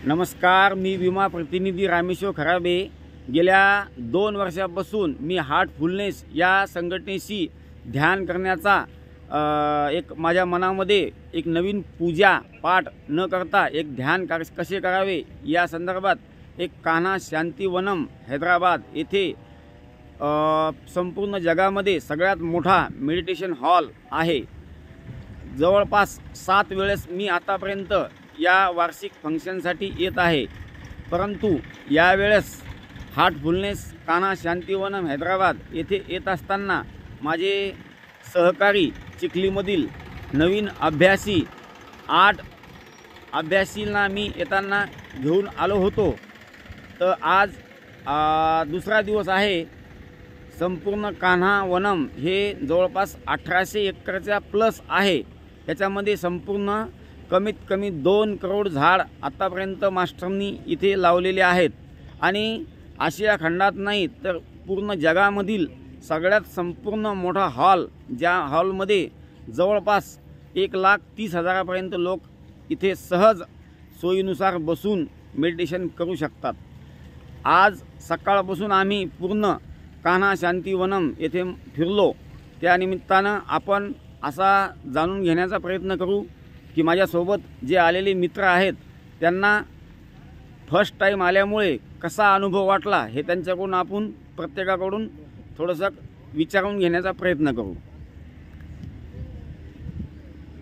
नमस्कार, मी विमा प्रतिनिधी रामेश्वर खराबे। गेल्या 2 वर्षापासून मी हार्टफुलनेस या संघटनेशी ध्यान करण्याचा एक माझ्या मनामध्ये एक नवीन पूजा पाठ न करता एक ध्यान कसे करावे या संदर्भात एक कान्हा शांतिवनम हैदराबाद येथे संपूर्ण जगामध्ये सगळ्यात मोठा मेडिटेशन हॉल आहे। जवळपास 7 वेळेस मी आतापर्यंत या वार्षिक फंक्शनसाठी येत आहे, परंतु यावेळेस हार्टफुलनेस कान्हा शांतिवनम हैदराबाद येथे येत असताना माझे सहकारी चिखलीमधील नवीन अभ्यासी 8 अभ्यासींना मी येताना घेऊन आलो होतो। तर आज दुसरा दिवस आहे। संपूर्ण कान्हा वनम हे जवळपास 1800 एकरच्या प्लस आहे। याच्यामध्ये संपूर्ण कमीत कमी 2 करोड झाड आतापर्यंत मास्टरनी इथे लावलेले आहेत आणि आशिया खंडात नाही तर पूर्ण जगामधील सगळ्यात संपूर्ण मोठा हॉल, ज्या हॉलमध्ये जवळपास 1,30,000पर्यंत लोक इथे सहज सोयीनुसार बसून मेडिटेशन करू शकतात। आज सकाळपासून आम्ही पूर्ण कान्हा शांतिवनम येथे फिरलो। त्या निमित्तानं आपण असा जाणून घेण्याचा प्रयत्न करू की माझ्यासोबत जे आलेले मित्र आहेत त्यांना फर्स्ट टाइम आल्यामुळे कसा अनुभव वाटला हे त्यांच्याकडून आपण प्रत्येकाकडून थोडंसं विचारून घेण्याचा प्रयत्न करू।